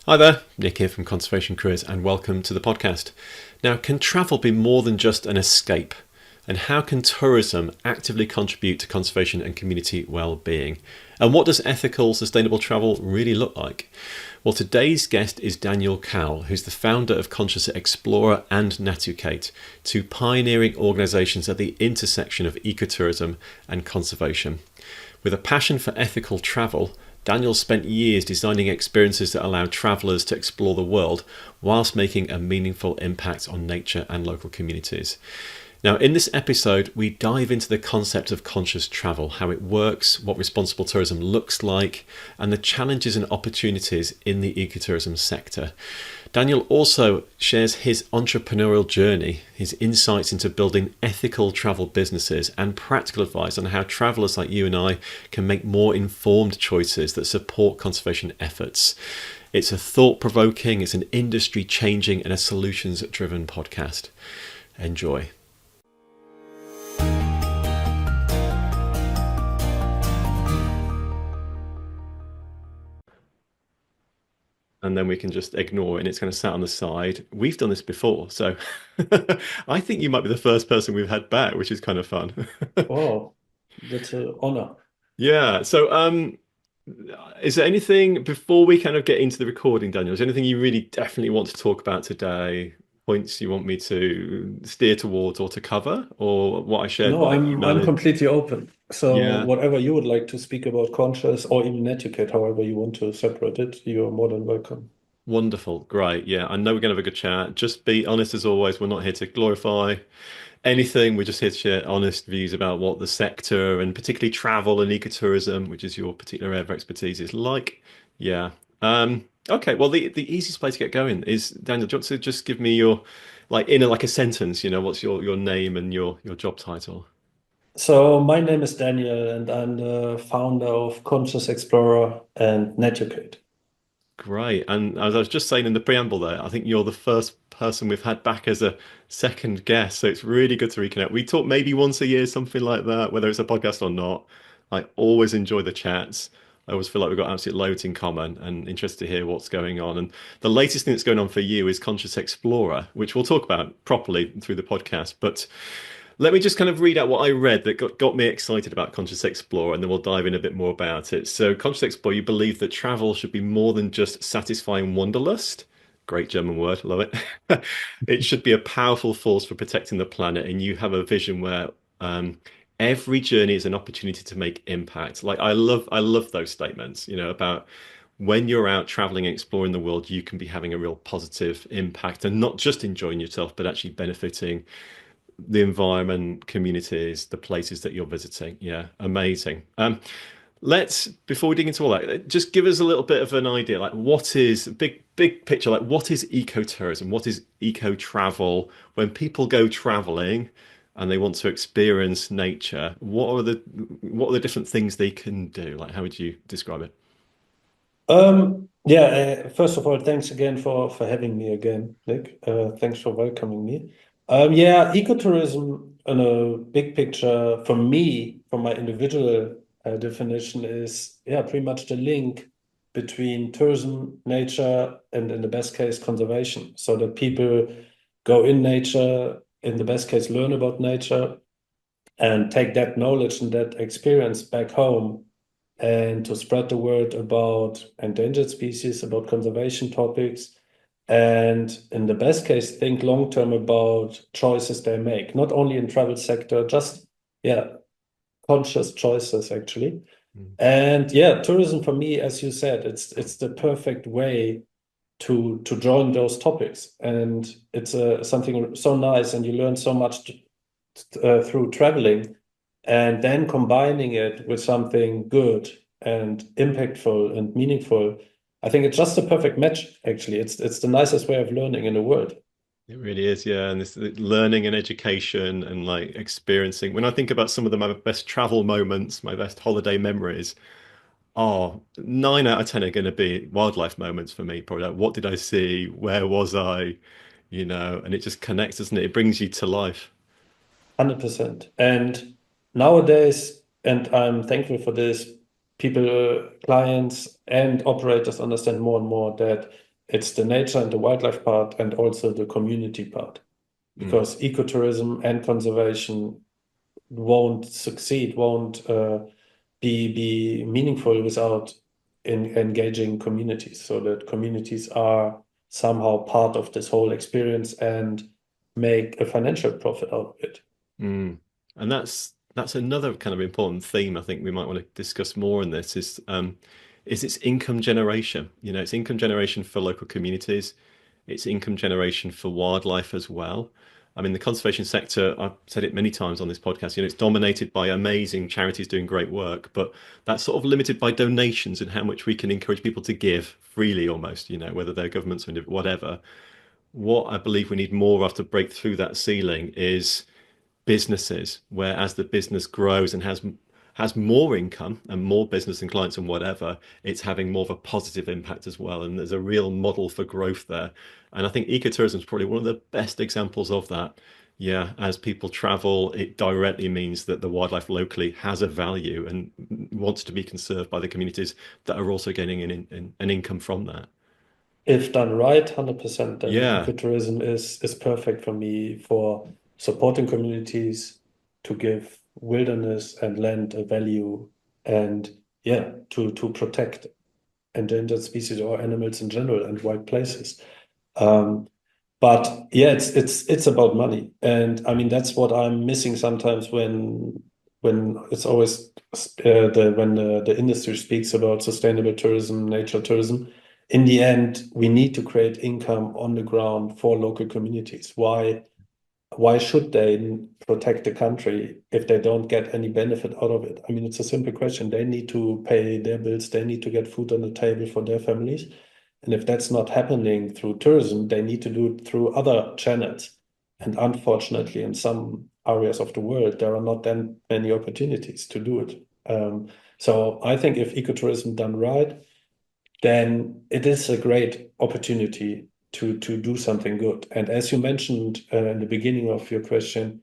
Hi there, Nick here from Conservation Careers, and welcome to the podcast. Now, can travel be more than just an escape? And how can tourism actively contribute to conservation and community well-being? And what does ethical, sustainable travel really look like? Well, today's guest is Daniel Kaul, who's the founder of Conscious Explorer and Natucate, two pioneering organisations at the intersection of ecotourism and conservation. With a passion for ethical travel, Daniel spent years designing experiences that allow travellers to explore the world whilst making a meaningful impact on nature and local communities. Now, in this episode, we dive into the concept of conscious travel, how it works, what responsible tourism looks like, and the challenges and opportunities in the ecotourism sector. Daniel also shares his entrepreneurial journey, his insights into building ethical travel businesses, and practical advice on how travellers like you and I can make more informed choices that support conservation efforts. It's a thought-provoking, it's an industry-changing, and a solutions-driven podcast. Enjoy. And then we can just ignore it and it's going to sat on the side. We've done this before, so I think you might be the first person we've had back, which is kind of fun. Wow, that's an honor. Yeah. So, is there anything before we kind of get into the recording, Daniel? Is there anything you really definitely want to talk about today? Points you want me to steer towards or to cover, or what I shared No, by I'm email? completely open. So Yeah. whatever you would like to speak about conscious or even educate, however you want to separate it, you are more than welcome. Wonderful. Great. Yeah. I know we're going to have a good chat. Just be honest as always. We're not here to glorify anything. We're just here to share honest views about what the sector and particularly travel and ecotourism, which is your particular area of expertise, is like. Yeah. Okay. Well, the easiest place to get going is Daniel. Do you want to just give me your like a sentence? What's your name and your job title? So my name is Daniel and I'm the founder of Conscious Explorer and Natucate. Great. And as I was just saying in the preamble there, I think you're the first person we've had back as a second guest. So it's really good to reconnect. We talk maybe once a year, something like that, whether it's a podcast or not. I always enjoy the chats. I always feel like we've got absolute loads in common and interested to hear what's going on. And the latest thing that's going on for you is Conscious Explorer, which we'll talk about properly through the podcast. But let me just kind of read out what I read that got me excited about Conscious Explorer, and then we'll dive in a bit more about it. So, Conscious Explorer, you believe that travel should be more than just satisfying wanderlust. Great German word, love it. It should be a powerful force for protecting the planet, and you have a vision where every journey is an opportunity to make impact. Like I love those statements. About when you're out traveling and exploring the world, you can be having a real positive impact and not just enjoying yourself, but actually benefiting the environment, communities, the places that you're visiting. Yeah, amazing. Let's before we dig into all that, just give us a little bit of an idea. Like, what is big picture? Like, what is ecotourism? What is eco travel? When people go traveling and they want to experience nature, what are the different things they can do? Like, how would you describe it? Yeah, first of all, thanks again for having me again, Nick. Thanks for welcoming me. Yeah, ecotourism in a big picture for me, from my individual definition, is yeah, pretty much the link between tourism, nature, and in the best case, conservation. So that people go in nature, in the best case, learn about nature, and take that knowledge and that experience back home and to spread the word about endangered species, about conservation topics, and in the best case, think long term about choices they make, not only in travel sector, just yeah, conscious choices actually. Mm. And yeah, tourism for me, as you said, it's the perfect way to join those topics, and it's something so nice, and you learn so much through traveling, and then combining it with something good and impactful and meaningful. I think it's just a perfect match, actually. It's the nicest way of learning in the world. It really is, yeah. And this learning and education and like experiencing. When I think about some of my best travel moments, my best holiday memories, oh, 9 out of 10 are going to be wildlife moments for me. Probably like, what did I see? Where was I? And it just connects, doesn't it? It brings you to life. 100%. And nowadays, and I'm thankful for this, people, clients, and operators understand more and more that It's the nature and the wildlife part, and also the community part. Mm, Because ecotourism and conservation won't succeed, won't be meaningful without engaging communities, so that communities are somehow part of this whole experience and make a financial profit out of it. mm. And that's another kind of important theme I think we might want to discuss more in this is its income generation. You know, it's income generation for local communities, it's income generation for wildlife as well. I mean, the conservation sector, I've said it many times on this podcast, you know, it's dominated by amazing charities doing great work, but that's sort of limited by donations and how much we can encourage people to give freely almost, you know, whether they're governments or whatever. What I believe we need more of to break through that ceiling is businesses, where as the business grows and has more income and more business and clients and whatever, it's having more of a positive impact as well. And there's a real model for growth there. And I think ecotourism is probably one of the best examples of that. Yeah, as people travel, it directly means that the wildlife locally has a value and wants to be conserved by the communities that are also getting an income from that. If done right, 100%, then Yeah. ecotourism is perfect for me for supporting communities to give wilderness and land a value, and yeah, to protect endangered species or animals in general and wild places. Um, but yeah, it's about money, and I mean that's what I'm missing sometimes when it's always the industry speaks about sustainable tourism, nature tourism. In the end, we need to create income on the ground for local communities. Why should they protect the country if they don't get any benefit out of it? I mean, it's a simple question. They need to pay their bills, they need to get food on the table for their families. And if that's not happening through tourism, they need to do it through other channels. And unfortunately, in some areas of the world, there are not that many opportunities to do it. So I think if ecotourism done right, then it is a great opportunity to do something good. And as you mentioned in the beginning of your question,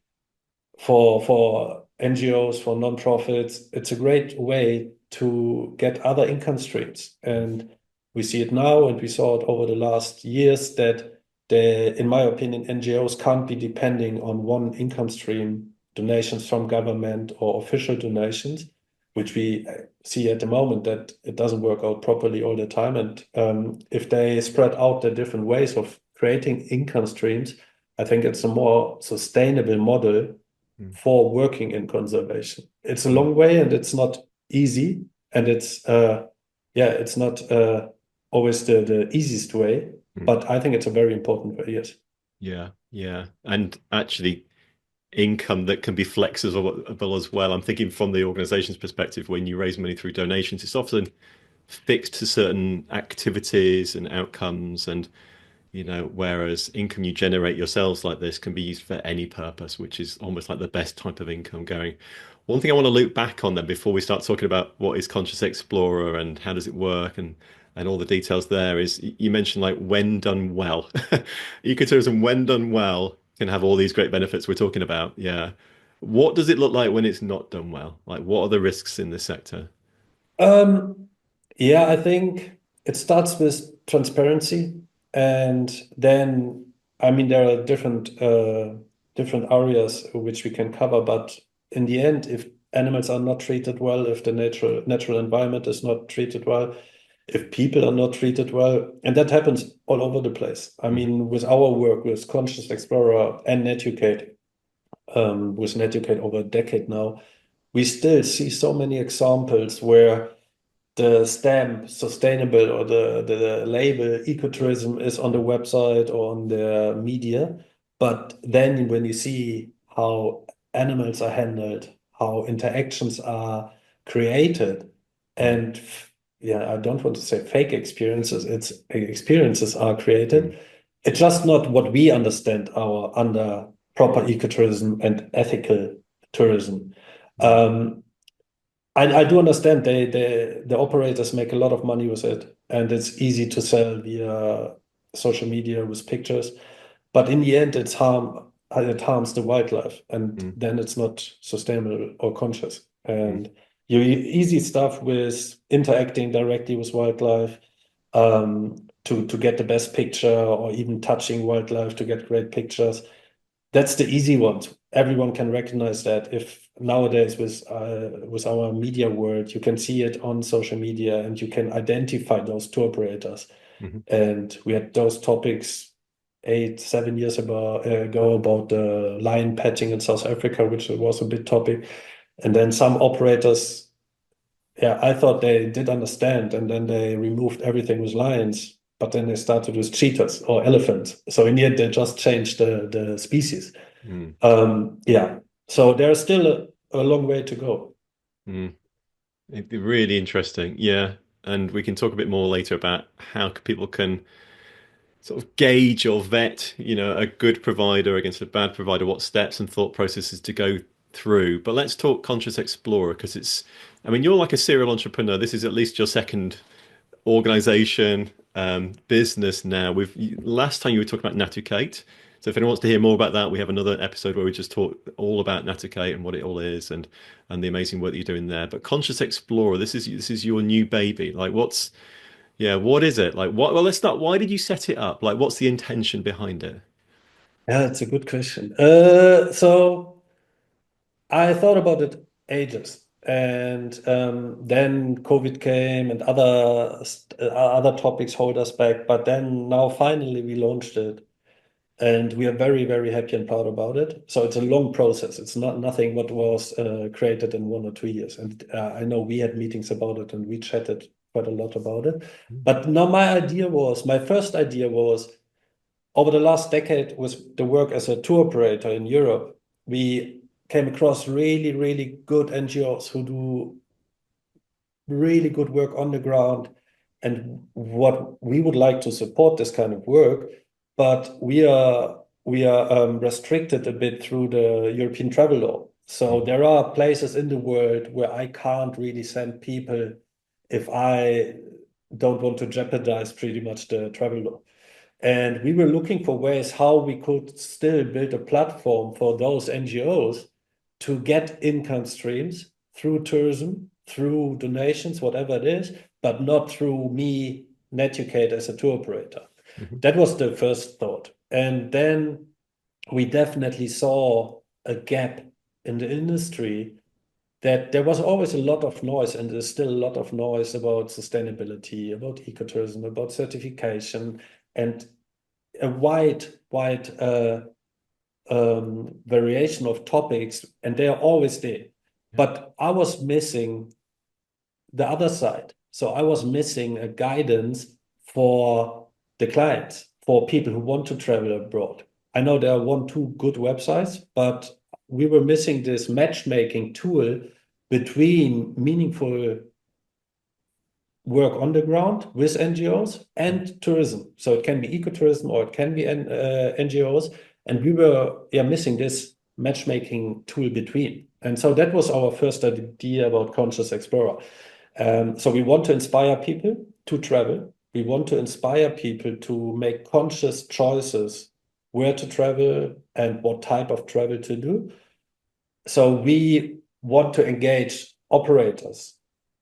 for NGOs, for nonprofits, it's a great way to get other income streams. And we see it now, and we saw it over the last years that in my opinion, NGOs can't be depending on one income stream, donations from government or official donations, which we see at the moment that it doesn't work out properly all the time. And if they spread out the different ways of creating income streams, I think it's a more sustainable model Mm, for working in conservation. It's a mm, long way and it's not easy, and it's not always the easiest way, mm. but I think it's a very important way, yes. Yeah, yeah. And actually, income that can be flexible as well. I'm thinking from the organization's perspective, when you raise money through donations, it's often fixed to certain activities and outcomes. And, you know, whereas income you generate yourselves like this can be used for any purpose, which is almost like the best type of income going. One thing I want to loop back on then before we start talking about what is Conscious Explorer and how does it work and all the details there is you mentioned like when done well. Ecotourism, when done well, can have all these great benefits we're talking about. Yeah. What does it look like when it's not done well? Like what are the risks in this sector? Um, yeah, I think it starts with transparency, and then I mean there are different areas which we can cover, but in the end, if animals are not treated well, if the natural environment is not treated well, if people are not treated well, and that happens all over the place. I Mm, mean, with our work with Conscious Explorer and Natucate, with Natucate over a decade now, we still see so many examples where the stamp sustainable or the label ecotourism is on the website or on the media. But then when you see how animals are handled, how interactions are created, mm, and yeah, I don't want to say fake experiences, it's experiences are mm, created. It's just not what we understand our under proper ecotourism and ethical tourism. mm, Um, I do understand the operators make a lot of money with it, and it's easy to sell via social media with pictures. But in the end, it harms the wildlife, and mm, then it's not sustainable or conscious. mm, And you easy stuff with interacting directly with wildlife, to get the best picture, or even touching wildlife to get great pictures. That's the easy ones. Everyone can recognize that. If nowadays with our media world, you can see it on social media and you can identify those tour operators. Hmm. And we had those topics 7 years ago about the lion petting in South Africa, which was a big topic. And then some operators, yeah, I thought they did understand, and then they removed everything with lions, but then they started with cheetahs or elephants. So in the end, they just changed the species. Mm. Yeah, so there's still a long way to go. Mm. Really interesting. Yeah. And we can talk a bit more later about how people can sort of gauge or vet, a good provider against a bad provider, what steps and thought processes to go through. But let's talk Conscious Explorer because I mean, you're like a serial entrepreneur. This is at least your second organization, business now. Last time you were talking about Natucate. So if anyone wants to hear more about that, we have another episode where we just talk all about Natucate and what it all is and the amazing work that you're doing there. But Conscious Explorer, this is your new baby. Like what is it? Like what well let's start. Why did you set it up? Like what's the intention behind it? Yeah, that's a good question. So I thought about it ages, and then COVID came, and other topics hold us back. But then now finally we launched it, and we are very, very happy and proud about it. So it's a long process. It's not nothing what was created in 1 or 2 years. And I know we had meetings about it, and we chatted quite a lot about it. But now my first idea was, over the last decade with the work as a tour operator in Europe, we came across really, really good NGOs who do really good work on the ground. And what we would like to support this kind of work, but we are restricted a bit through the European travel law. So there are places in the world where I can't really send people if I don't want to jeopardize pretty much the travel law. And we were looking for ways how we could still build a platform for those NGOs to get income streams through tourism, through donations, whatever it is, but not through me, Netucate, as a tour operator. Mhm. That was the first thought. And then we definitely saw a gap in the industry, that there was always a lot of noise, and there's still a lot of noise about sustainability, about ecotourism, about certification, and a wide variation of topics, and they are always there. Yeah. But I was missing the other side. So I was missing a guidance for the clients, for people who want to travel abroad. I know there are one, two good websites, but we were missing this matchmaking tool between meaningful work on the ground with NGOs and tourism. So it can be ecotourism or it can be NGOs. And we were missing this matchmaking tool between. And so that was our first idea about Conscious Explorer. So we want to inspire people to travel. We want to inspire people to make conscious choices where to travel and what type of travel to do. So we want to engage operators,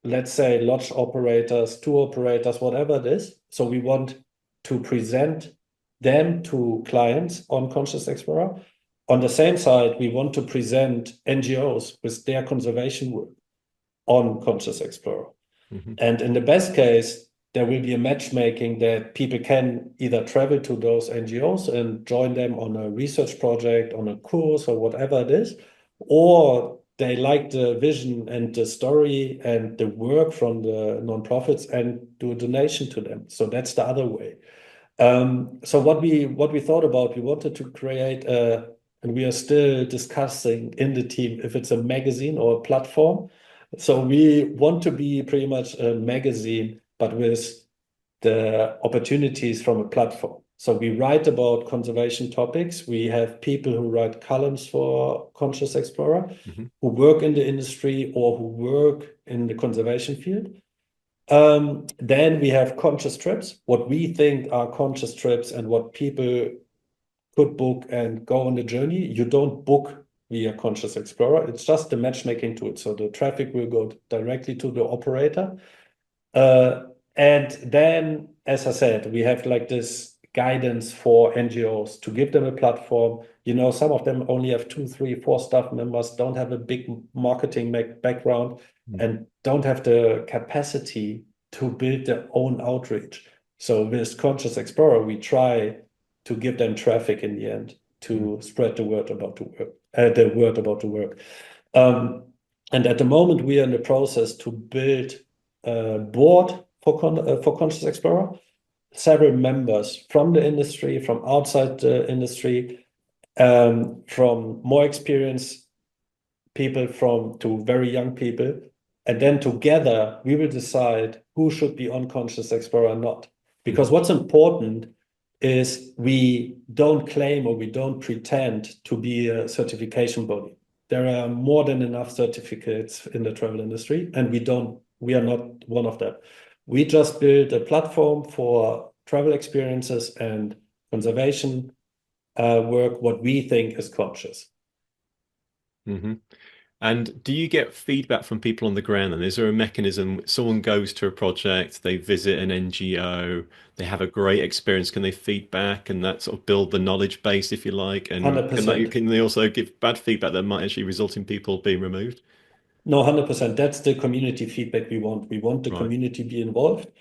let's say lodge operators, tour operators, whatever it is. So we want to present them to clients on Conscious Explorer. On the same side, we want to present NGOs with their conservation work on Conscious Explorer. Mhm. And in the best case, there will be a matchmaking that people can either travel to those NGOs and join them on a research project, on a course, or whatever it is, or they like the vision and the story and the work from the nonprofits and do a donation to them. So that's the other way. So what we thought about, we wanted to create and we are still discussing in the team if it's a magazine or a platform. So we want to be pretty much a magazine, but with the opportunities from a platform. So we write about conservation topics. We have people who write columns for Conscious Explorer, Mhm. who work in the industry or who work in the conservation field. Then we have conscious trips, what we think are conscious trips and what people could book and go on the journey. You don't book via Conscious Explorer. It's just the matchmaking tool. So the traffic will go directly to the operator. Uh, And then, as I said, we have like this guidance for NGOs to give them a platform. Some of them only have two, three, four staff members, don't have a big marketing background, Mm. and don't have the capacity to build their own outreach. So with Conscious Explorer, we try to give them traffic in the end Mm. to spread the word about the work. Um, and at the moment, we are in the process to build a board for Conscious Explorer, several members from the industry, from outside the industry, from more experienced people to very young people. And then together, we will decide who should be on Conscious Explorer or not. Mm. Because what's important is we don't claim or we don't pretend to be a certification body. There are more than enough certificates in the travel industry, and we are not one of them. We just build a platform for travel experiences and conservation work, what we think is conscious. Hmm. And do you get feedback from people on the ground? And is there a mechanism? Someone goes to a project, they visit an NGO, they have a great experience. Can they feedback and that sort of build the knowledge base, if you like? And can 100%. they also give bad feedback that might actually result in people being removed? No, 100%. That's the community feedback we want. We want the Right. community to be involved,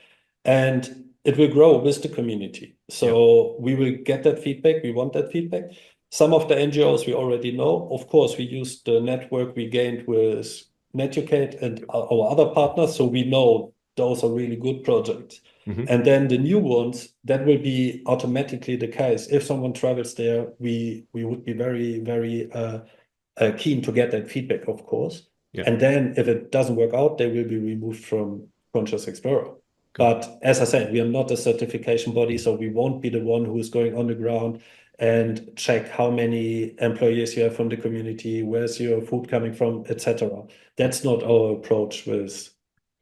and it will grow with the community. Yeah. So we will get that feedback. We want that feedback. Some of the NGOs we already know. Of course, we use the network we gained with Natucate and our other partners, so we know those are really good projects. Hmm. And then the new ones, that will be automatically the case. If someone travels there, we would be very, very keen to get that feedback, of course. Yeah. And then if it doesn't work out, they will be removed from Conscious Explorer. Got it. But as I said, we are not a certification body, so we won't be the one who's going on the ground and check how many employees you have from the community, where's your food coming from, etc. That's not our approach with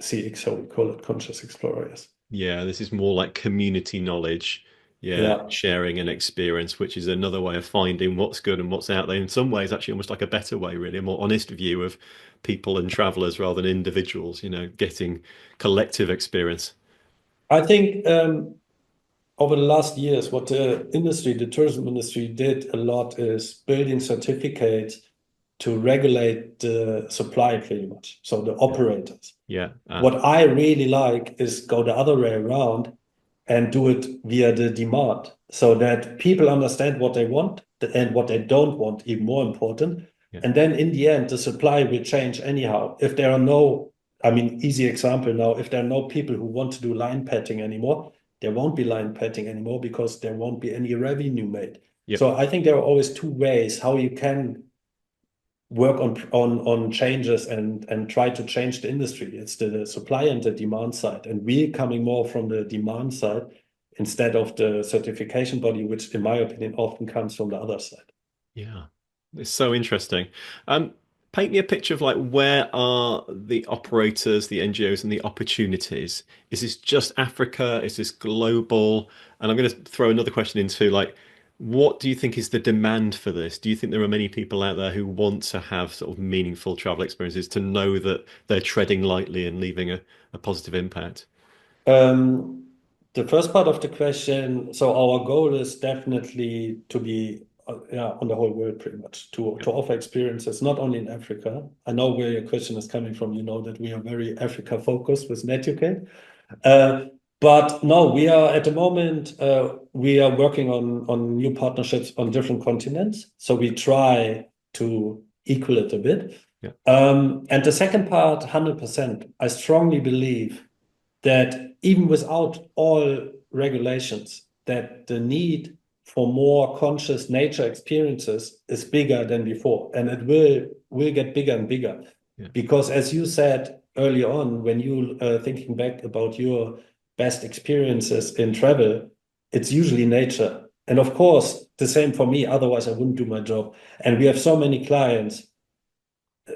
CX, so we call it Conscious Explorers. Yeah, this is more like community knowledge. Yeah, Yeah. sharing an experience, which is another way of finding what's good and what's out there. In some ways, actually, almost like a better way, really, a more honest view of people and travelers rather than individuals, getting collective experience. I think over the last years, what the tourism industry did a lot is building certificates to regulate the supply pretty much. So the Yeah. operators. Yeah. What I really like is go the other way around and do it via the demand so that people understand what they want and what they don't want, even more important. Yeah. And then in the end, the supply will change anyhow. If there are no, I mean, easy example now, if there are no people who want to do line petting anymore, there won't be line petting anymore because there won't be any revenue made. Yep. So I think there are always two ways how you can work on changes and try to change the industry. It's the supply and the demand side, and we're coming more from the demand side instead of the certification body, which in my opinion often comes from the other side. Yeah. It's so interesting. Um, Paint me a picture of like where are the operators, the NGOs, and the opportunities? Is this just Africa? Is this global? And I'm going to throw another question into like, what do you think is the demand for this? Do you think there are many people out there who want to have sort of meaningful travel experiences to know that they're treading lightly and leaving a positive impact? Um, the first part of the question, so our goal is definitely to be yeah, on the whole world pretty much Yeah. to offer experiences not only in Africa. I know where your question is coming from. You know that we are very Africa focused with Netucate. Uh, but no, we are at the moment we are working on new partnerships on different continents. So we try to equal it a bit. Yeah. And the second part, 100%, I strongly believe that even without all regulations, that the need for more conscious nature experiences is bigger than before, and it will get bigger and bigger. Yeah. Because as you said early on, when you thinking back about your best experiences in travel, it's usually nature. And of course, the same for me, otherwise I wouldn't do my job. And we have so many clients,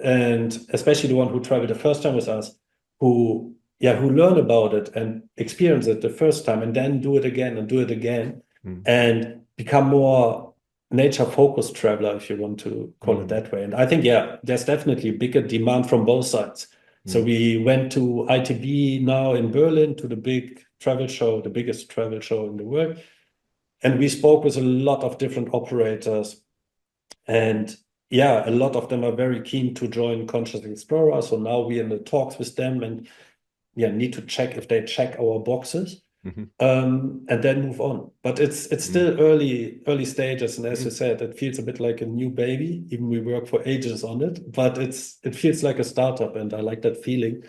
and especially the one who traveled the first time with us, who learn about it and experience it the first time and then do it again and do it again Mm. and become more nature focused traveler, if you want to call it Mm. that way. And I think, yeah, there's definitely bigger demand from both sides. So we went to ITB now in Berlin to the big travel show, the biggest travel show in the world. And we spoke with a lot of different operators. And yeah, a lot of them are very keen to join Conscious Explorer. So now we're in the talks with them and yeah, need to check if they check our boxes. Hmm. And then move on. But it's Mm. still early stages, and as you Mm. said, it feels a bit like a new baby. Even we work for ages on it, but it feels like a startup, and I like that feeling.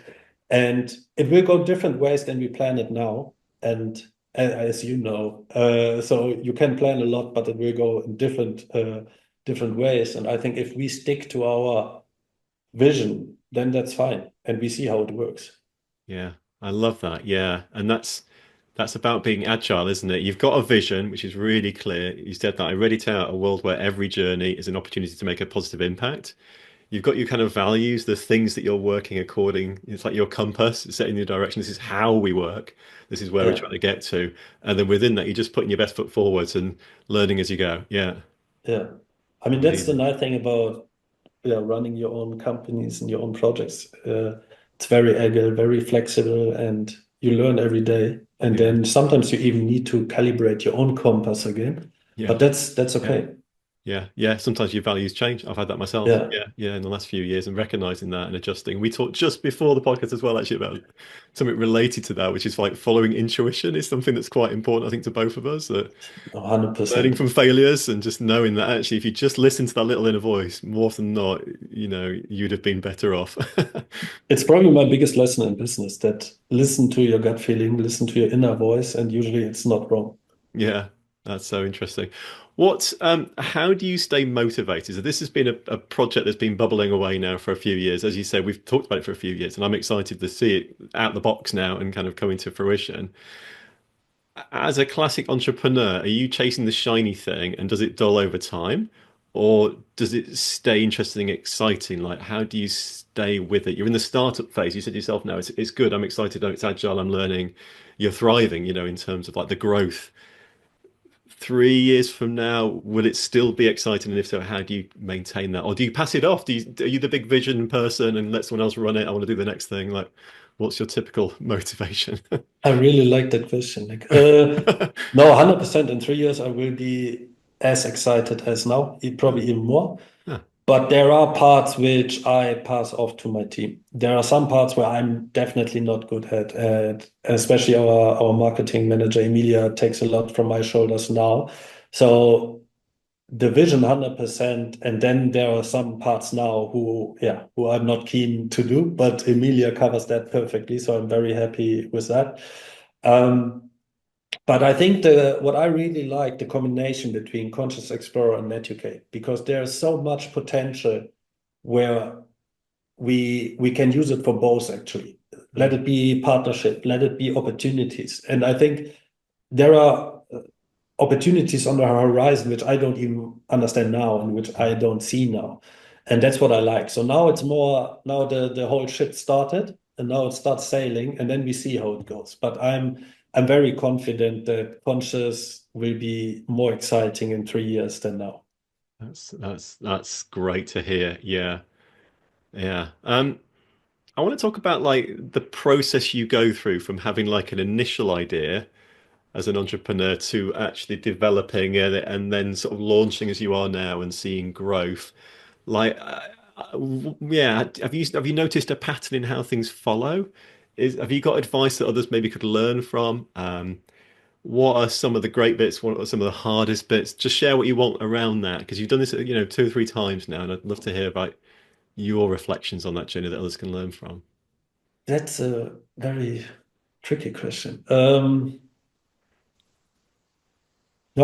And it will go different ways than we plan it now. And as you know, so you can plan a lot, but it will go in different ways. And I think if we stick to our vision, then that's fine, and we see how it works. Yeah, I love that. Yeah, and that's about being agile, isn't it? You've got a vision which is really clear. You said that I ready to out a world where every journey is an opportunity to make a positive impact. You've got your kind of values, the things that you're working according. It's like your compass, it's setting your direction. This is how we work. This is where we're Yeah, trying to get to. And then within that, you're just putting your best foot forwards and learning as you go. Yeah, yeah. I mean, that's the amazing. nice thing about running your own companies and your own projects. It's very agile, very flexible, and you learn every day. And Yeah, then sometimes you even need to calibrate your own compass again. yeah, But that's yeah. okay. Yeah, yeah. Sometimes your values change. I've had that myself. Yeah. Yeah, yeah. In the last few years, and recognizing that and adjusting. We talked just before the podcast as well, actually, about something related to that, which is like following intuition is something that's quite important, I think, to both of us. That learning 100%. from failures and just knowing that actually, if you just listen to that little inner voice, more often than not, you'd have been better off. It's probably my biggest lesson in business that listen to your gut feeling, listen to your inner voice, and usually it's not wrong. Yeah, that's so interesting. How do you stay motivated? So this has been a project that's been bubbling away now for a few years. As you said, we've talked about it for a few years, and I'm excited to see it out the box now and kind of coming to fruition. As a classic entrepreneur, are you chasing the shiny thing and does it dull over time? Or does it stay interesting, exciting? Like, how do you stay with it? You're in the startup phase. You said yourself, no, it's good. I'm excited. It's agile. I'm learning. You're thriving, in terms of like the growth. 3 years from now, will it still be exciting? And if so, how do you maintain that? Or do you pass it off? Are you the big vision person and let someone else run it? I want to do the next thing. Like, what's your typical motivation? I really like that question. No, 100%. In 3 years, I will be as excited as now, probably even more. Ah, But there are parts which I pass off to my team. There are some parts where I'm definitely not good at, and especially our marketing manager, Emilia, takes a lot from my shoulders now. So the vision 100%, and then there are some parts now who I'm not keen to do, but Emilia covers that perfectly. So I'm very happy with that. Um, but I think what I really like the combination between Conscious Explorer and Natucate, because there's so much potential where we can use it for both actually. Let mm, it be partnership, let it be opportunities. And I think there are opportunities on the horizon which I don't even understand now and which mm. I don't see now. And that's what I like. So now it's more now the whole ship started and now it starts sailing and then we see how it goes. But I'm very confident that Conscious will be more exciting in 3 years than now. That's great to hear. Yeah, yeah. I want to talk about like the process you go through from having like an initial idea as an entrepreneur to actually developing it and then sort of launching as you are now and seeing growth. Like, yeah, have you noticed a pattern in how things follow? Have you got advice that others maybe could learn from? What are some of the great bits? What are some of the hardest bits? Just share what you want around that because you've done this, 2 or 3 times now, and I'd love to hear about your reflections on that journey that others can learn from. That's a very tricky question. No,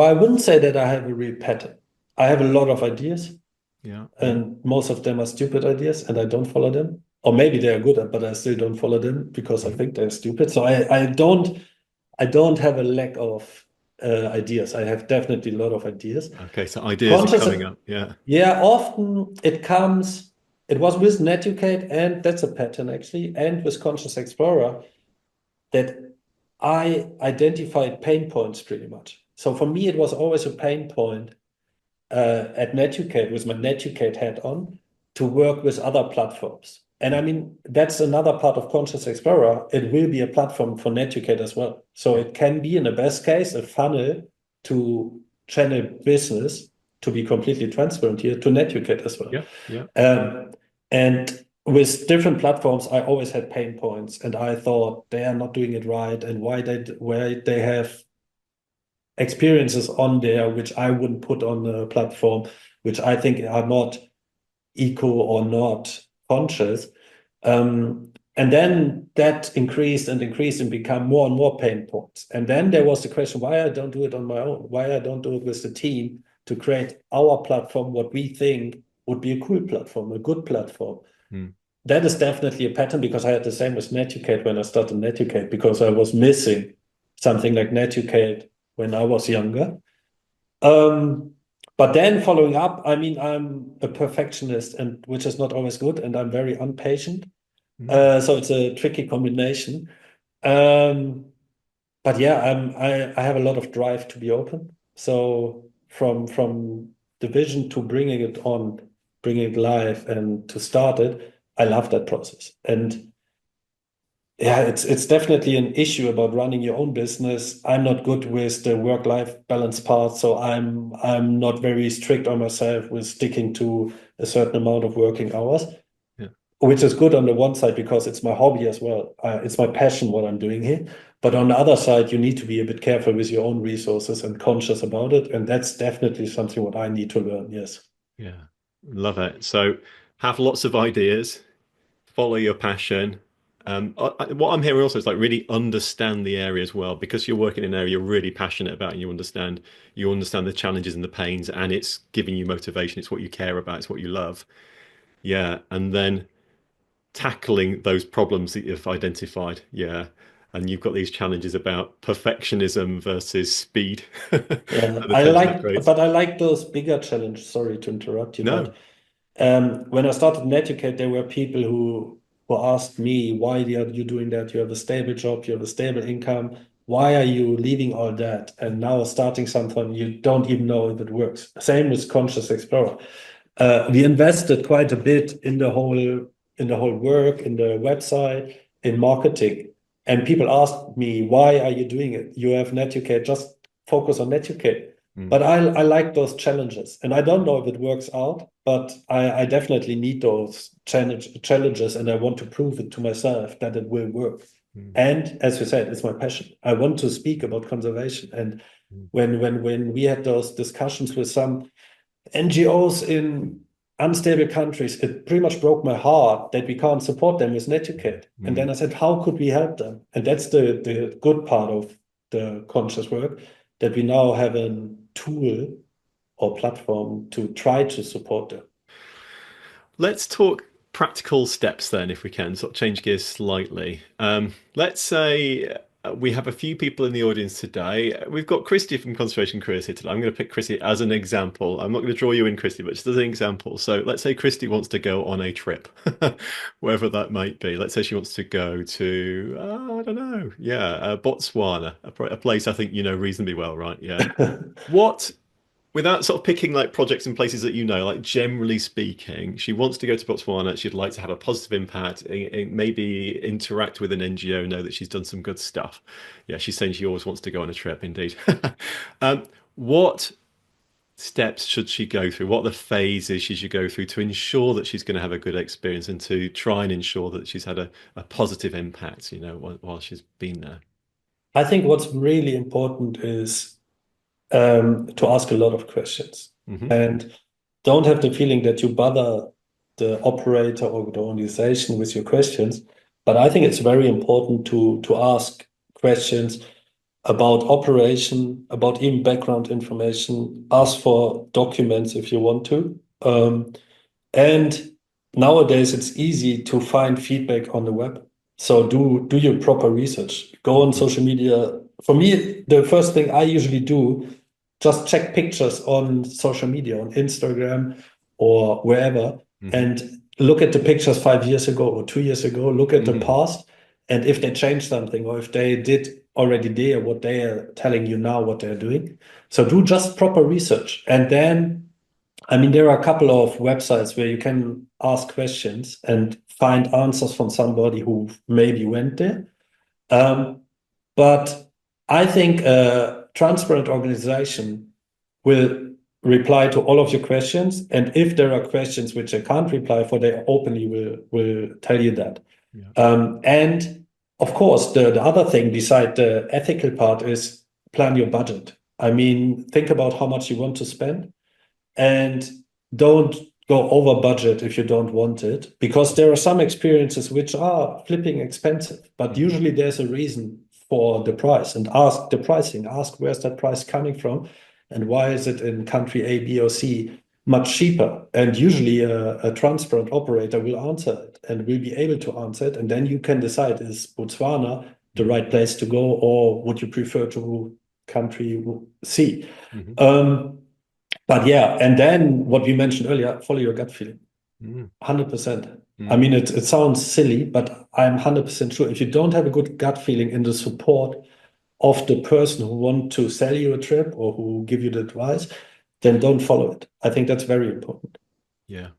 I wouldn't say that I have a real pattern. I have a lot of ideas, Yeah, yeah. and most of them are stupid ideas, and I don't follow them. Or maybe they are good, but I still don't follow them because I Mhm. think they're stupid. So I don't have a lack of ideas. I have definitely a lot of ideas. Okay, so ideas are Conscious, coming up. Yeah. yeah, often it comes. It was with Netucate, and that's a pattern actually, and with Conscious Explorer that I identified pain points pretty much. So for me, it was always a pain point at Netucate with my Netucate hat on to work with other platforms. And I mean, that's another part of Conscious Explorer. It will be a platform for Natucate as well. So Yeah. it can be, in the best case, a funnel to channel business, to be completely transparent here, to Natucate as well. Yeah. Yeah. Um, and with different platforms, I always had pain points, and I thought they are not doing it right, and why they have experiences on there which I wouldn't put on the platform, which I think are not eco or not conscious. And then that increased and increased and become more and more pain points. And then there was the question why I don't do it on my own, why I don't do it with the team to create our platform, what we think would be a cool platform, a good platform. Mm. That is definitely a pattern because I had the same with Natucate when I started Natucate because I was missing something like Natucate when I was younger. Um, but then following up, I mean, I'm a perfectionist, and which is not always good, and I'm very impatient. Mm. So it's a tricky combination. Um, but yeah, I have a lot of drive to be open. So from the vision to bringing it on, bringing it live, and to start it, I love that process. And yeah, it's definitely an issue about running your own business. I'm not good with the work-life balance part, so I'm not very strict on myself with sticking to a certain amount of working hours, Yeah. which is good on the one side because it's my hobby as well. It's my passion what I'm doing here. But on the other side, you need to be a bit careful with your own resources and conscious about it, and that's definitely something what I need to learn. Yes. Yeah. Love it. So have lots of ideas, follow your passion. What I'm hearing also is like really understand the area as well, because you're working in an area you're really passionate about and you understand the challenges and the pains, and it's giving you motivation. It's what you care about. It's what you love. Yeah. And then tackling those problems that you've identified. Yeah. And you've got these challenges about perfectionism versus speed and Yeah, the tension that creates. but I like those bigger challenges. Sorry to interrupt you, No. but when I started in Educate, there were people who asked me, why are you doing that? You have a stable job, you have a stable income. Why are you leaving all that and now starting something you don't even know if it works? Same with Conscious Explorer. We invested quite a bit in the whole work, in the website, in marketing. And people asked me, why are you doing it? You have Netucate, just focus on Netucate. Mm, But I like those challenges. And I don't know if it works out, but I definitely need those challenges and I want to prove it to myself that it will work. mm, And as you said, it's my passion. I want to speak about conservation. And mm, when we had those discussions with some NGOs in unstable countries, it pretty much broke my heart that we can't support them with Netucate. And then mm. I said, how could we help them? And that's the good part of the conscious work, that we now have a tool or platform to try to support them. Let's talk practical steps then, if we can, sort of change gears slightly. Let's say we have a few people in the audience today. We've got Christy from Conservation Careers here today. I'm going to pick Christy as an example. I'm not going to draw you in, Christy, but just as an example. So let's say Christy wants to go on a trip, wherever that might be. Let's say she wants to go to, I don't know, yeah, Botswana, a place I think you know reasonably well, right? Yeah. What Without sort of picking like projects and places that you know, like generally speaking, she wants to go to Botswana. She'd like to have a positive impact, maybe interact with an NGO, know that she's done some good stuff. Yeah, she's saying she always wants to go on a trip, indeed. What steps should she go through? What are the phases she should go through to ensure that she's going to have a good experience and to try and ensure that she's had a positive impact, while she's been there? I think what's really important is to ask a lot of questions Hmm. and don't have the feeling that you bother the operator or the organization with your questions. But I think it's very important to ask questions about operation, about even background information, ask for documents if you want to. And nowadays it's easy to find feedback on the web. So do your proper research. Go on social media. For me, the first thing I usually do, just check pictures on social media, on Instagram or wherever, Hmm. and look at the pictures 5 years ago or 2 years ago, look at the Hmm. past, and if they changed something or if they did already there what they are telling you now what they're doing. So do just proper research and then I mean, there are a couple of websites where you can ask questions and find answers from somebody who maybe went there. Um, but I think a transparent organization will reply to all of your questions. And if there are questions which they can't reply for, they openly will tell you that. Yeah. And of course, the other thing beside the ethical part is plan your budget. I mean, think about how much you want to spend and don't go over budget if you don't want it, because there are some experiences which are flipping expensive, but Mhm. usually there's a reason for the price, and ask the pricing, ask where's that price coming from and why is it in country A, B, or C much cheaper. And usually a transparent operator will answer it and will be able to answer it. And then you can decide, is Botswana the Mhm. right place to go, or would you prefer to country C? Mhm. Um, but yeah, and then what we mentioned earlier, follow your gut feeling. Mhm. 100%. I Mhm. mean, it sounds silly, but I'm 100% sure if you don't have a good gut feeling in the support of the person who want to sell you a trip or who give you the advice, then don't follow it. I think that's very important. Yeah.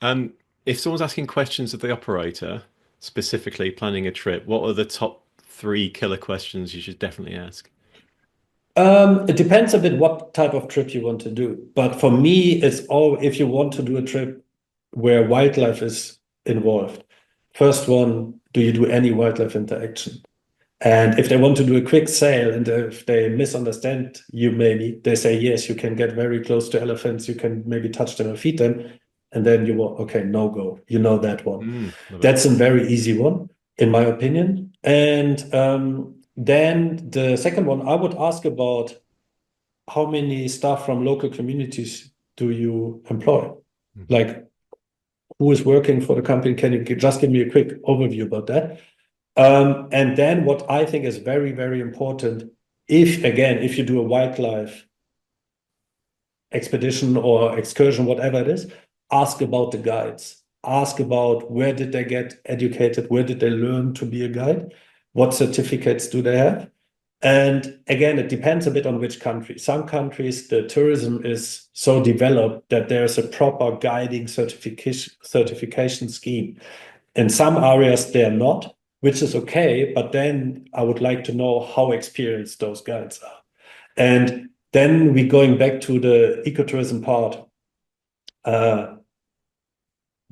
Um, if someone's asking questions of the operator, specifically planning a trip, what are the top three killer questions you should definitely ask? It depends a bit what type of trip you want to do. But for me, it's all if you want to do a trip where wildlife is involved. First one, do you do any wildlife interaction? And if they want to do a quick sale and if they misunderstand you, maybe they say, yes, you can get very close to elephants, you can maybe touch them or feed them. And then you will, okay, no go. You know that one. Love it. That's a very easy one, in my opinion. And then the second one, I would ask about how many staff from local communities do you employ? Mhm. Like, who is working for the company? Can you just give me a quick overview about that? And then what I think is very, very important, if you do a wildlife expedition or excursion, whatever it is, ask about the guides. Ask about where did they get educated? Where did they learn to be a guide? What certificates do they have? And again, it depends a bit on which country. Some countries, the tourism is so developed that there's a proper guiding certification scheme. In some areas, they're not, which is okay. But then I would like to know how experienced those guides are. And then we going back to the ecotourism part, uh,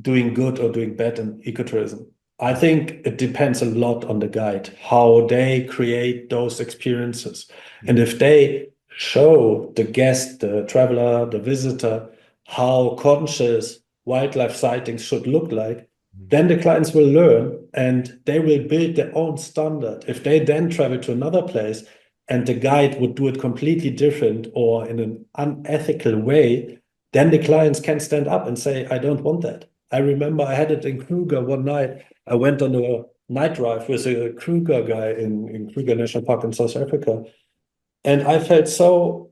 doing good or doing bad in ecotourism. I think it depends a lot on the guide, how they create those experiences. And Mhm. if they show the guest, the traveler, the visitor, how conscious wildlife sightings should look like, Mhm. then the clients will learn and they will build their own standard. If they then travel to another place and the guide would do it completely different or in an unethical way, then the clients can stand up and say, I don't want that. I remember I had it in Kruger one night. I went on a night drive with a Kruger guy in Kruger National Park in South Africa. And I felt so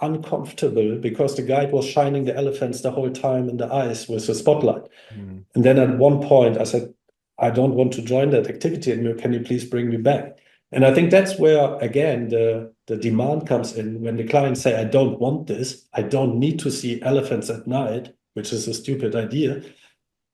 uncomfortable because the guide was shining the elephants the whole time in the eyes with a spotlight. Mhm. And then at one point I said, I don't want to join that activity anymore. Can you please bring me back? And I think that's where, again, the demand comes in when the clients say, I don't want this. I don't need to see elephants at night, which is a stupid idea.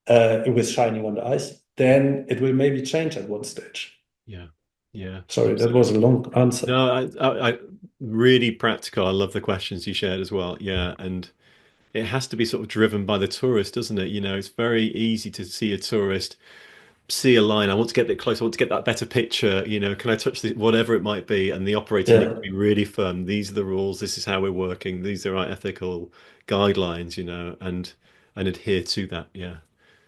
It was shining on the ice, then it will maybe change at one stage. Yeah. Yeah. Sorry, that was Absolutely. a long answer. No, I really practical. I love the questions you shared as well. Yeah, and it has to be sort of driven by the tourist, doesn't it? You know, it's very easy to see a tourist see a line. I want to get a bit closer. I want to get that better picture. You know, can I touch the whatever it might be? And the operator needs to Yeah. be really firm. These are the rules. This is how we're working. These are our ethical guidelines. You know, and adhere to that. Yeah.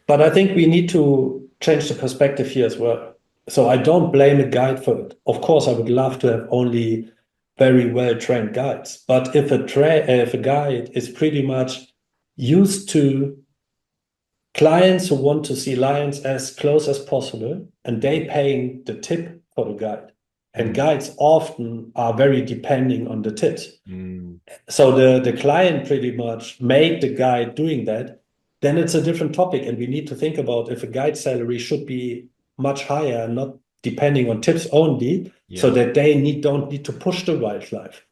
But I think we need to change the perspective here as well. So I don't blame a guide for it. Of course, I would love to have only very well trained guides. But if a guide is pretty much used to clients who want to see lions as close as possible and they paying the tip for the guide, and Mm, guides often are very depending on the tips. mm, So the client pretty much made the guide doing that, then it's a different topic. And we need to think about if a guide salary should be much higher and not depending on tips only, so yeah. that they don't need to push the wildlife.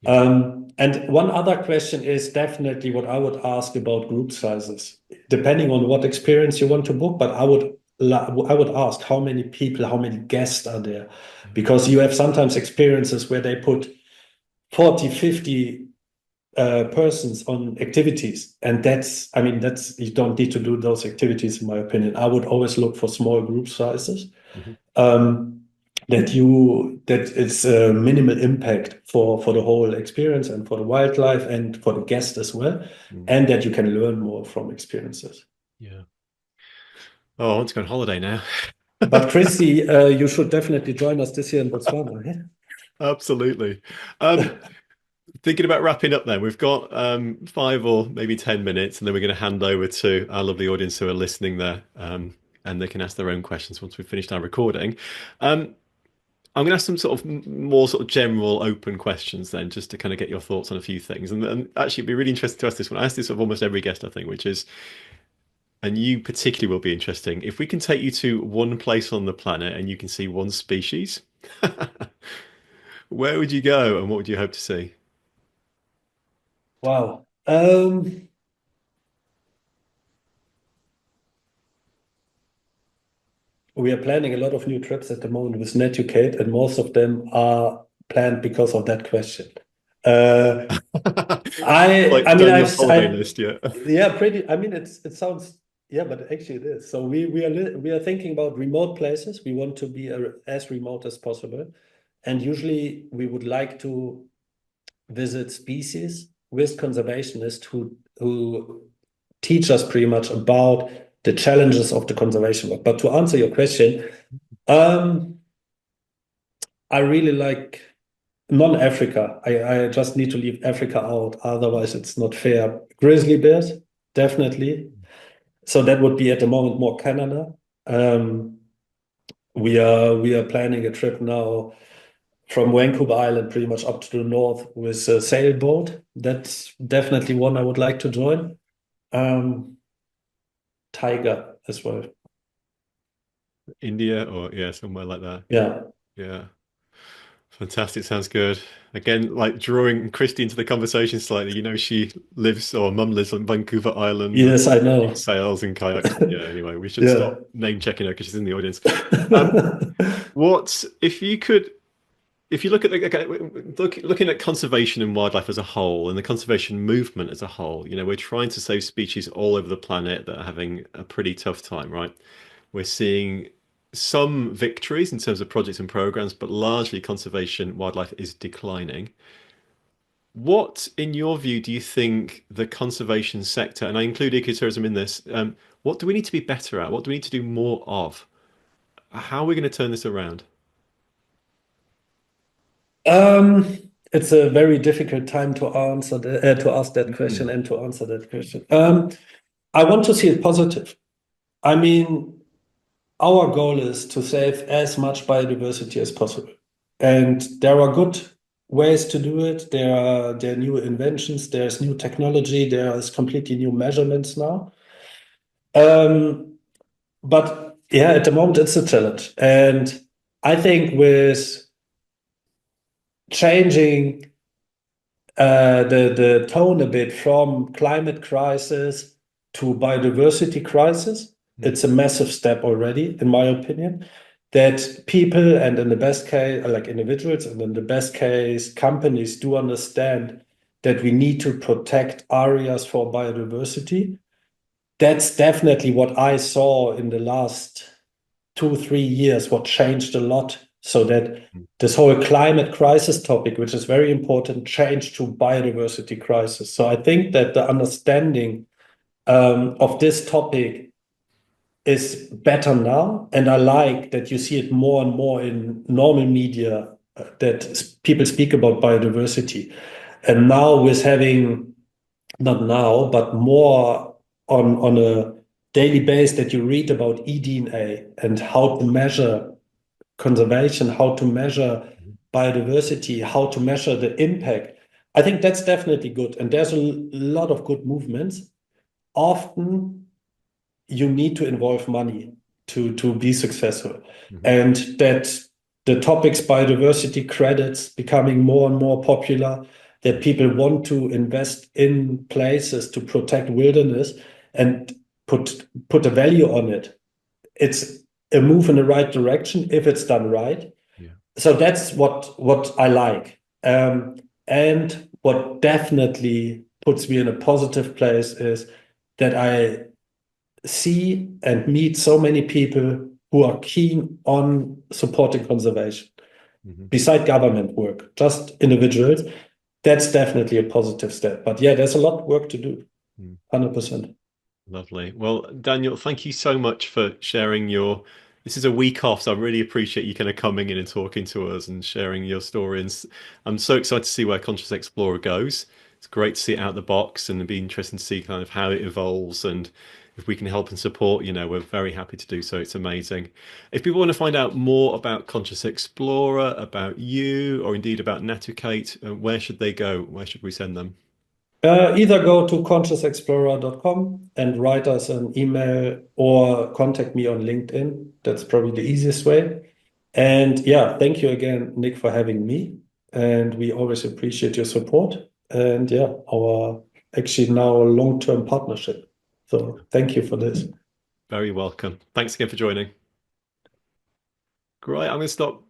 Yeah. And one other question is definitely what I would ask about group sizes, depending on what experience you want to book. But I would ask how many people, how many guests are there, because you have sometimes experiences where they put 40, 50 persons on activities, and I mean, you don't need to do those activities, in my opinion. I would always look for small group sizes. Mhm. Um, that it's a minimal impact for the whole experience and for the wildlife and for the guest as well, Mm. and that you can learn more from experiences. Yeah. Oh, I want to go on holiday now. But Christy, you should definitely join us this year in Botswana. Yeah? Absolutely. Um, Thinking about wrapping up then, we've got 5 or maybe 10 minutes, and then we're going to hand over to our lovely audience who are listening there, and they can ask their own questions once we've finished our recording. I'm going to ask some sort of more sort of general open questions then, just to kind of get your thoughts on a few things. And actually, it'd be really interesting to ask this one. I ask this of almost every guest, I think, which is, and you particularly will be interesting, if we can take you to one place on the planet and you can see one species, where would you go and what would you hope to see? Wow. We are planning a lot of new trips at the moment with Natucate, and most of them are planned because of that question. Uh, I Like mean, Daniel's holiday list, yeah. yeah, pretty. I mean, it sounds, yeah, but actually it is. So we are thinking about remote places. We want to be as remote as possible, and usually we would like to visit species with conservationists who teach us pretty much about the challenges of the conservation work. But to answer your question, um, I really like non-Africa. I just need to leave Africa out, otherwise it's not fair. Grizzly bears, definitely. So that would be at the moment more Canada. Um, we are planning a trip now from Vancouver Island pretty much up to the north with a sailboat. That's definitely one I would like to join. Um, Tiger as well. India or yeah, somewhere like that. Yeah. Yeah. Fantastic. Sounds good. Again, like drawing Christy into the conversation slightly, she lives or mum lives on Vancouver Island and Yes, I she know. sails and kayaks. Yeah, anyway, we should Yeah. stop name checking her because she's in the audience. Um, what if you look at looking at conservation and wildlife as a whole and the conservation movement as a whole, we're trying to save species all over the planet that are having a pretty tough time, right? We're seeing some victories in terms of projects and programs, but largely conservation wildlife is declining. What, in your view, do you think the conservation sector, and I include ecotourism in this, what do we need to be better at? What do we need to do more of? How are we going to turn this around? It's a very difficult time to to ask that question Mm, and to answer that question. I want to see it positive. I mean, our goal is to save as much biodiversity as possible, and there are good ways to do it. There are new inventions. There's new technology. There is completely new measurements now. Um, but yeah, at the moment it's a challenge, and I think with changing the tone a bit from climate crisis to biodiversity crisis. mm, It's a massive step already, in my opinion, that people and in the best case, like individuals, and in the best case, companies do understand that we need to protect areas for biodiversity. That's definitely what I saw in the last 2, 3 years, what changed a lot, so that mm, this whole climate crisis topic, which is very important, changed to biodiversity crisis. So I think that the understanding of this topic is better now, and I like that you see it more and more in normal media, that people speak about biodiversity. And now with having, not now, but more on a daily basis, that you read about eDNA and how to measure conservation, how to measure mm, biodiversity, how to measure the impact. I think that's definitely good. And there's a lot of good movements. Often you need to involve money to be successful. mhm, And that the topics biodiversity credits becoming more and more popular. that people want to invest in places to protect wilderness and put a value on it. It's a move in the right direction if it's done right. Yeah. So that's what I like. And what definitely puts me in a positive place is that I see and meet so many people who are keen on supporting conservation, beside government work, just individuals. That's definitely a positive step. But yeah, there's a lot of work to do. 100%. Lovely. Well, Daniel, thank you so much for sharing your. This is a week off, so I really appreciate you kind of coming in and talking to us and sharing your story. And I'm so excited to see where Conscious Explorer goes. It's great to see it out the box, and it'd be interesting to see kind of how it evolves. And if we can help and support, we're very happy to do so. It's amazing. If people want to find out more about Conscious Explorer, about you, or indeed about Natucate, where should they go? Where should we send them? Either go to consciousexplorer.com and write us an email or contact me on LinkedIn. That's probably the easiest way. And yeah, thank you again, Nick, for having me. And we always appreciate your support. And yeah, our actually now long-term partnership. So thank you for this. Very welcome. Thanks again for joining. Great. I'm going to stop.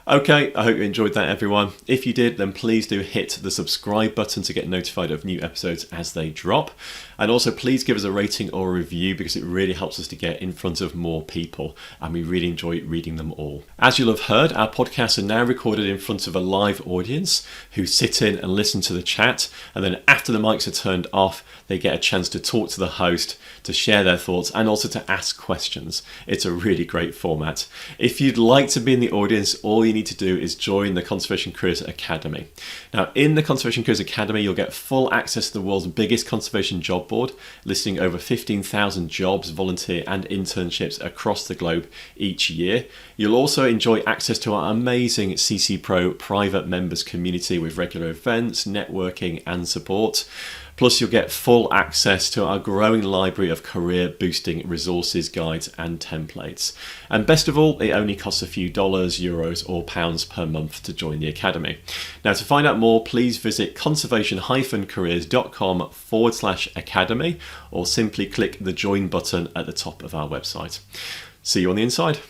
Okay, I hope you enjoyed that, everyone. If you did, then please do hit the subscribe button to get notified of new episodes as they drop. And also, please give us a rating or a review because it really helps us to get in front of more people, and we really enjoy reading them all. As you'll have heard, our podcasts are now recorded in front of a live audience who sit in and listen to the chat, and then after the mics are turned off, they get a chance to talk to the host, to share their thoughts, and also to ask questions. It's a really great format. If you'd like to be in the audience, all you need to do is join the Conservation Careers Academy. Now, in the Conservation Careers Academy, you'll get full access to the world's biggest conservation job board, listing over 15,000 jobs, volunteer and internships across the globe each year. You'll also enjoy access to our amazing CC Pro private members community with regular events, networking and support. Plus, you'll get full access to our growing library of career-boosting resources, guides and templates. And best of all, it only costs a few dollars, euros or pounds per month to join the Academy. Now, to find out more, please visit conservation-careers.com/academy or simply click the join button at the top of our website. See you on the inside.